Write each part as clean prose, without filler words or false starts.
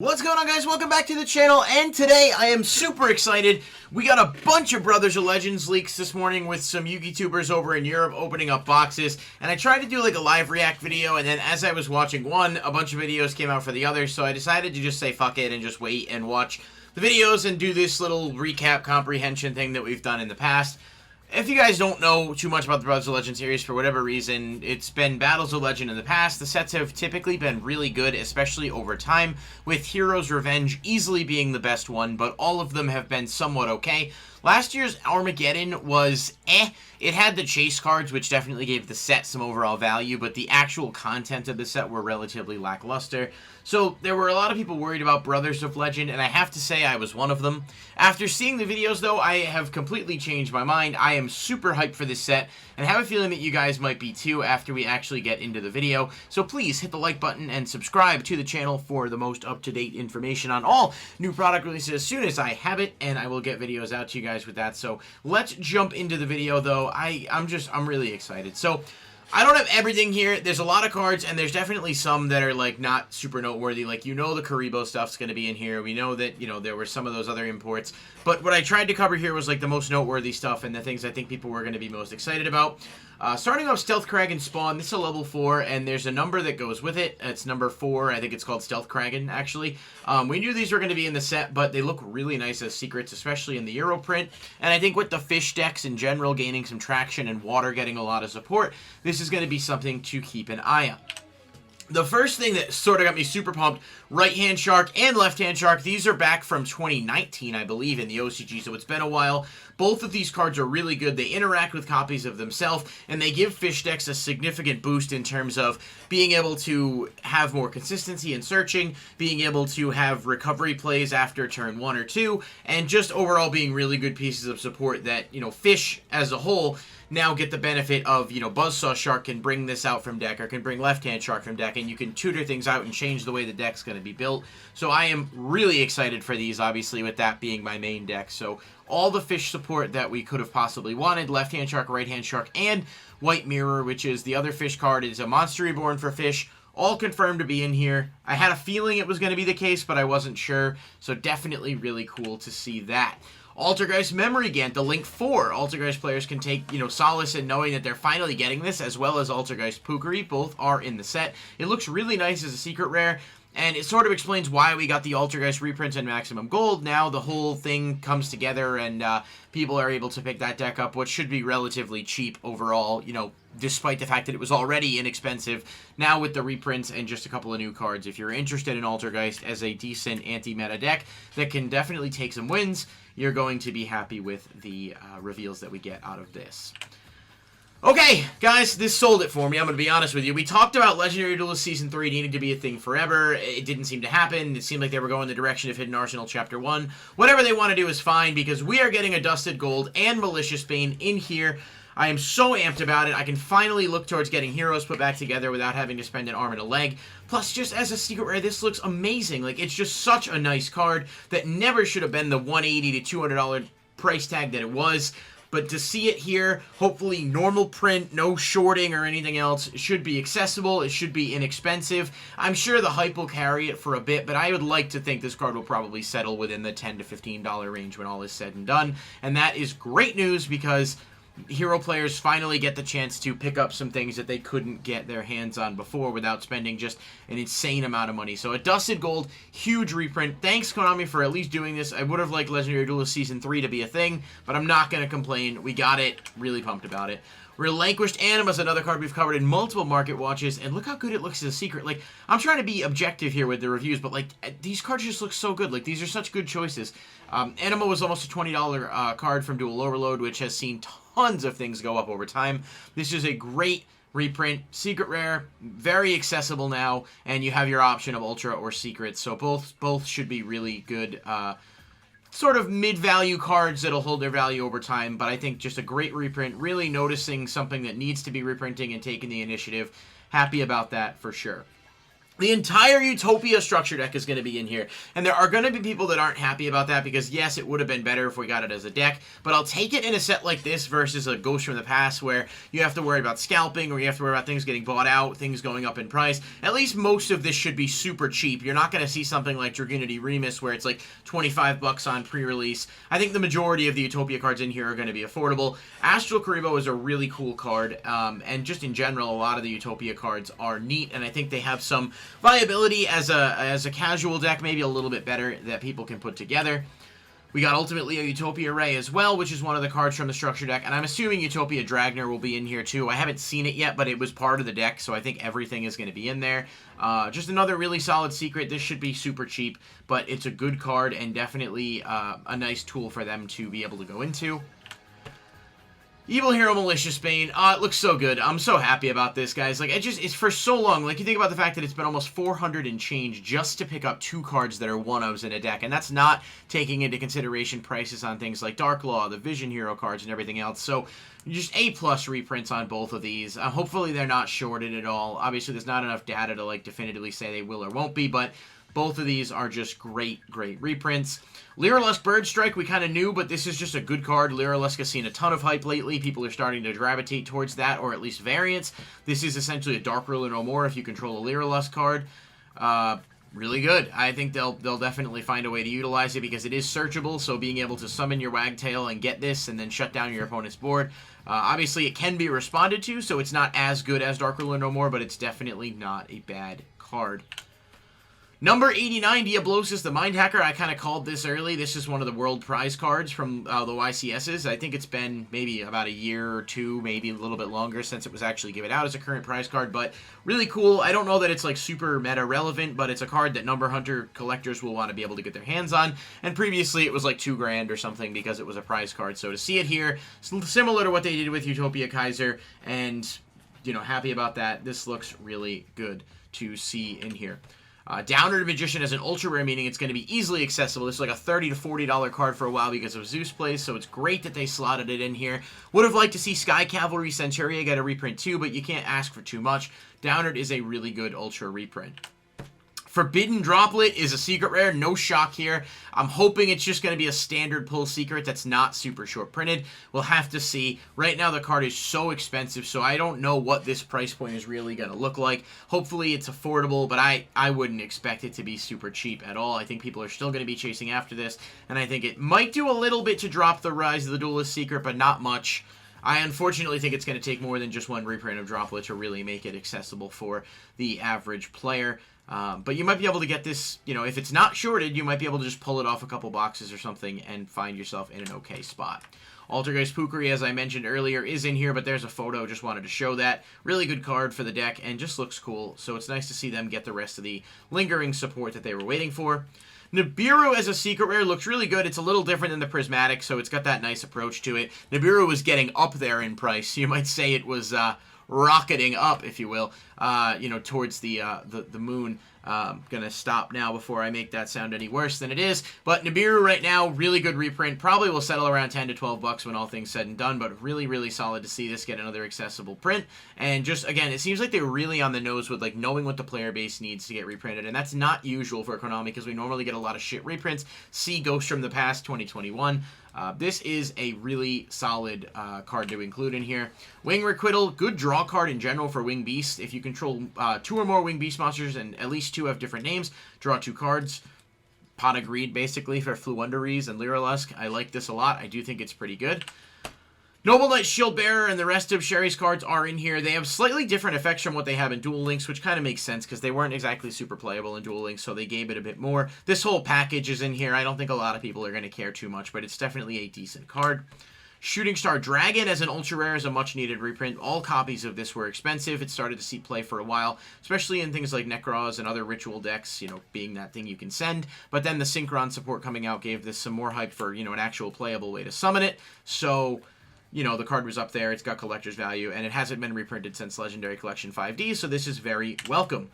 What's going on, guys? Welcome back to the channel, and today I am super excited. We got a bunch of Brothers of Legends leaks this morning with some YuGiTubers over in Europe opening up boxes, and I tried to do like a live react video, and then as I was watching one, a bunch of videos came out for the other, so I decided to just say fuck it and just wait and watch the videos and do this little recap comprehension thing that we've done in the past. If you guys don't know too much about the Brothers of Legend series for whatever reason, it's been Battles of Legend in the past. The sets have typically been really good, especially over time, with Hero's Revenge easily being the best one, but all of them have been somewhat okay. Last year's Armageddon was It had the chase cards, which definitely gave the set some overall value, but the actual content of the set were relatively lackluster. So there were a lot of people worried about Brothers of Legend, and I have to say I was one of them. After seeing the videos, though, I have completely changed my mind. I am super hyped for this set, and I have a feeling that you guys might be too after we actually get into the video. So please hit the like button and subscribe to the channel for the most up-to-date information on all new product releases as soon as I have it, and I will get videos out to you guys with that. So let's jump into the video, though. I'm really excited. So I don't have everything here. There's a lot of cards, and there's definitely some that are, like, not super noteworthy. Like, the Karibo stuff's going to be in here. We know that, there were some of those other imports. But what I tried to cover here was, like, the most noteworthy stuff and the things I think people were going to be most excited about. Starting off, Stealth Kragen Spawn. This is a level 4, and there's a number that goes with it. It's number 4. I think it's called Stealth Kragen, actually. We knew these were going to be in the set, but they look really nice as secrets, especially in the Euro print. And I think with the fish decks in general gaining some traction and water getting a lot of support, this is going to be something to keep an eye on. The first thing that sort of got me super pumped, Right-Hand Shark and Left-Hand Shark. These are back from 2019, I believe, in the OCG, so it's been a while. Both of these cards are really good. They interact with copies of themselves, and they give fish decks a significant boost in terms of being able to have more consistency in searching, being able to have recovery plays after turn 1 or 2, and just overall being really good pieces of support that, fish as a whole now get the benefit of, Buzzsaw Shark can bring this out from deck, or can bring Left-Hand Shark from deck, and you can tutor things out and change the way the deck's going to be built. So I am really excited for these, obviously, with that being my main deck. So all the fish support that we could have possibly wanted, Left-Hand Shark, Right-Hand Shark, and White Mirror, which is the other fish card, is a Monster Reborn for fish, all confirmed to be in here. I had a feeling it was going to be the case, but I wasn't sure, so definitely really cool to see that. Altergeist Memory Gant, the Link 4. Altergeist players can take, solace in knowing that they're finally getting this, as well as Altergeist Pukari. Both are in the set. It looks really nice as a secret rare, and it sort of explains why we got the Altergeist reprints and Maximum Gold. Now the whole thing comes together, and people are able to pick that deck up, which should be relatively cheap overall, despite the fact that it was already inexpensive. Now with the reprints and just a couple of new cards, if you're interested in Altergeist as a decent anti-meta deck that can definitely take some wins, you're going to be happy with the reveals that we get out of this. Okay, guys, this sold it for me. I'm going to be honest with you. We talked about Legendary Duelist Season 3 needing to be a thing forever. It didn't seem to happen. It seemed like they were going the direction of Hidden Arsenal Chapter 1. Whatever they want to do is fine, because we are getting a Dusted Gold and Malicious Spain in here. I am so amped about it. I can finally look towards getting heroes put back together without having to spend an arm and a leg. Plus, just as a secret rare, this looks amazing. Like, it's just such a nice card that never should have been the $180 to $200 price tag that it was. But to see it here, hopefully normal print, no shorting or anything else, it should be accessible, it should be inexpensive. I'm sure the hype will carry it for a bit, but I would like to think this card will probably settle within the $10 to $15 range when all is said and done. And that is great news, because hero players finally get the chance to pick up some things that they couldn't get their hands on before without spending just an insane amount of money. So a Dusted Gold, huge reprint. Thanks, Konami, for at least doing this. I would have liked Legendary Duelist Season 3 to be a thing, but I'm not going to complain. We got it. Really pumped about it. Relinquished Animus, another card we've covered in multiple market watches, and look how good it looks as a secret. Like, I'm trying to be objective here with the reviews, but, like, these cards just look so good. Like, these are such good choices. Anima was almost a $20 card from Dual Overload, which has seen tons of things go up over time. This is a great reprint, secret rare, very accessible now, and you have your option of Ultra or Secret, so both should be really good sort of mid-value cards that'll hold their value over time, but I think just a great reprint, really noticing something that needs to be reprinting and taking the initiative. Happy about that for sure. The entire Utopia structure deck is going to be in here, and there are going to be people that aren't happy about that because, yes, it would have been better if we got it as a deck, but I'll take it in a set like this versus a Ghost from the Past where you have to worry about scalping or you have to worry about things getting bought out, things going up in price. At least most of this should be super cheap. You're not going to see something like Dragunity Remus where it's like 25 bucks on pre-release. I think the majority of the Utopia cards in here are going to be affordable. Astral Karibo is a really cool card, and just in general, a lot of the Utopia cards are neat, and I think they have some viability as a casual deck, maybe a little bit better, that people can put together. We got ultimately a Utopia Ray as well, which is one of the cards from the structure deck, and I'm assuming Utopia Dragner will be in here too. I haven't seen it yet, but it was part of the deck, so I think everything is going to be in there. Just another really solid secret. This should be super cheap, but it's a good card and definitely a nice tool for them to be able to go into. Evil Hero Malicious Spain. It looks so good. I'm so happy about this, guys. Like, it's for so long. Like, you think about the fact that it's been almost 400 and change just to pick up 2 cards that are one-ofs in a deck, and that's not taking into consideration prices on things like Dark Law, the Vision Hero cards, and everything else. So, just A+ reprints on both of these. Hopefully they're not shorted at all. Obviously, there's not enough data to, like, definitively say they will or won't be, but both of these are just great, great reprints. Lyrilusk Bird Strike, we kind of knew, but this is just a good card. Lyrilusk has seen a ton of hype lately. People are starting to gravitate towards that, or at least variants. This is essentially a Dark Ruler no more if you control a Lyrilusk card. Really good. I think they'll definitely find a way to utilize it because it is searchable, so being able to summon your Wagtail and get this and then shut down your opponent's board. Obviously, it can be responded to, so it's not as good as Dark Ruler no more, but it's definitely not a bad card. Number 89, Diablos, the Mind Hacker. I kind of called this early. This is one of the world prize cards from the YCSs. I think it's been maybe about a year or two, maybe a little bit longer since it was actually given out as a current prize card, but really cool. I don't know that it's like super meta relevant, but it's a card that number hunter collectors will want to be able to get their hands on, and previously it was like $2 grand or something because it was a prize card. So to see it here, similar to what they did with Utopia Kaiser, and, you know, happy about that. This looks really good to see in here. Downer Magician is an ultra rare, meaning it's going to be easily accessible. This is like a $30 to $40 card for a while because of Zeus plays, so it's great that they slotted it in here. Would have liked to see Sky Cavalry Centuria get a reprint too, but you can't ask for too much. Downer is a really good ultra reprint. Forbidden Droplet is a secret rare, no shock here. I'm hoping it's just going to be a standard pull secret that's not super short printed. We'll have to see. Right now the card is so expensive, so I don't know what this price point is really going to look like. Hopefully it's affordable, but I wouldn't expect it to be super cheap at all. I think people are still going to be chasing after this, and I think it might do a little bit to drop the Rise of the Duelist secret, but not much. I unfortunately think it's going to take more than just one reprint of Droplet to really make it accessible for the average player. But you might be able to get this, you know, if it's not shorted, you might be able to just pull it off a couple boxes or something and find yourself in an okay spot. Altergeist Pukri, as I mentioned earlier, is in here, but there's a photo. Just wanted to show that. Really good card for the deck and just looks cool. So it's nice to see them get the rest of the lingering support that they were waiting for. Nibiru as a secret rare looks really good. It's a little different than the Prismatic, so it's got that nice approach to it. Nibiru was getting up there in price. You might say it was rocketing up, if you will, you know, towards the moon. Gonna stop now before I make that sound any worse than it is. But Nibiru right now, really good reprint. Probably will settle around 10 to 12 bucks when all things said and done, but really, really solid to see this get another accessible print. And just, again, it seems like they're really on the nose with, like, knowing what the player base needs to get reprinted, and that's not usual for Konami because we normally get a lot of shit reprints. See Ghost from the Past 2021. This is a really solid card to include in here. Wing Requital, good draw card in general for Wing Beast. If you control 2 or more Wing Beast monsters, and at least 2 have different names, draw 2 cards. Pot of Greed, basically, for Fluunderies and Lyrilusk. I like this a lot. I do think it's pretty good. Noble Knight Shield Bearer and the rest of Sherry's cards are in here. They have slightly different effects from what they have in Duel Links, which kind of makes sense because they weren't exactly super playable in Duel Links, so they gave it a bit more. This whole package is in here. I don't think a lot of people are going to care too much, but it's definitely a decent card. Shooting Star Dragon as an ultra rare is a much needed reprint. All copies of this were expensive. It started to see play for a while, especially in things like Necros and other ritual decks, you know, being that thing you can send. But then the Synchron support coming out gave this some more hype for, you know, an actual playable way to summon it. So, you know, the card was up there, it's got collector's value, and it hasn't been reprinted since Legendary Collection 5D, so this is very welcome.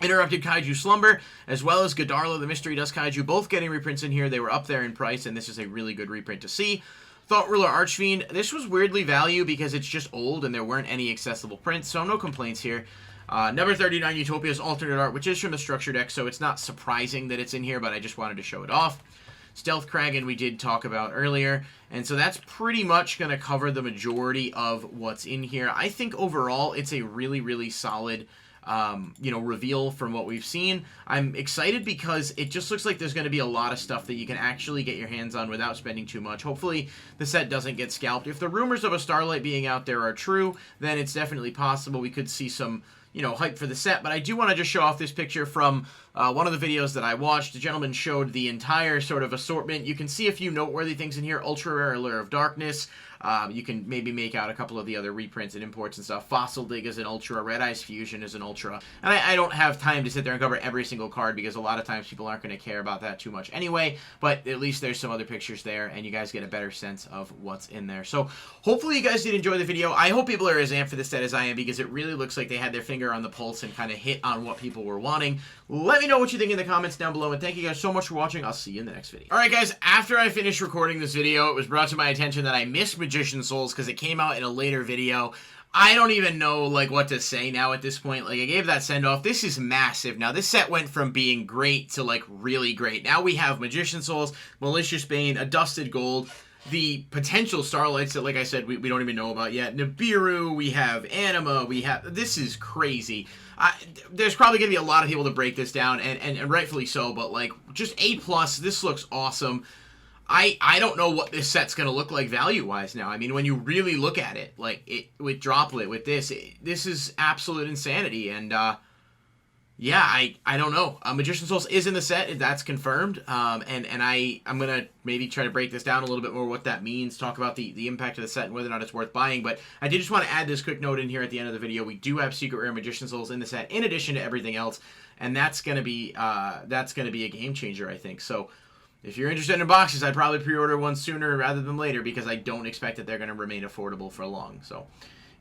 Interrupted Kaiju Slumber, as well as Godarla the Mystery Dust Kaiju, both getting reprints in here. They were up there in price, and this is a really good reprint to see. Thought Ruler Archfiend, this was weirdly valued because it's just old and there weren't any accessible prints, so no complaints here. Number 39, Utopia's alternate art, which is from the structure deck, so it's not surprising that it's in here, but I just wanted to show it off. Stealth Kragen we did talk about earlier, and so that's pretty much going to cover the majority of what's in here. I think overall it's a really, really solid reveal from what we've seen. I'm excited because it just looks like there's going to be a lot of stuff that you can actually get your hands on without spending too much. Hopefully the set doesn't get scalped. If the rumors of a Starlight being out there are true, then it's definitely possible we could see some hype for the set. But I do want to just show off this picture from one of the videos that I watched. The gentleman showed the entire sort of assortment. You can see a few noteworthy things in here. Ultra Rare Allure of Darkness. You can maybe make out a couple of the other reprints and imports and stuff. Fossil Dig is an Ultra. Red Eyes Fusion is an Ultra. And I don't have time to sit there and cover every single card because a lot of times people aren't going to care about that too much anyway. But at least there's some other pictures there and you guys get a better sense of what's in there. So hopefully you guys did enjoy the video. I hope people are as amped for this set as I am because it really looks like they had their finger on the pulse and kind of hit on what people were wanting. Let me know what you think in the comments down below, and thank you guys so much for watching. I'll see you in the next video. Alright guys, after I finished recording this video, it was brought to my attention that I missed Magician Souls because it came out in a later video. I don't even know, what to say now at this point. I gave that send-off. This is massive. Now, this set went from being great to, really great. Now we have Magician Souls, Malicious Spain, a Dusted Gold, the potential Starlights that, like I said, we don't even know about yet. Nibiru, we have Anima, this is crazy. There's probably going to be a lot of people to break this down, and rightfully so, but, just A+, this looks awesome. I don't know what this set's going to look like value-wise now. I mean, when you really look at it, with Droplet, with this is absolute insanity, and, yeah, I don't know. Magician Souls is in the set, that's confirmed, and I'm going to maybe try to break this down a little bit more, what that means, talk about the impact of the set and whether or not it's worth buying, but I did just want to add this quick note in here at the end of the video. We do have Secret Rare Magician Souls in the set, in addition to everything else, and that's going to be a game changer, I think. So if you're interested in boxes, I'd probably pre-order one sooner rather than later because I don't expect that they're going to remain affordable for long. So,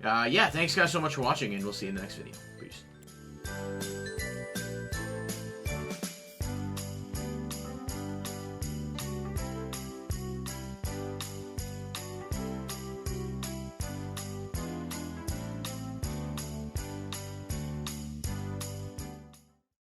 yeah, thanks guys so much for watching, and we'll see you in the next video. Peace.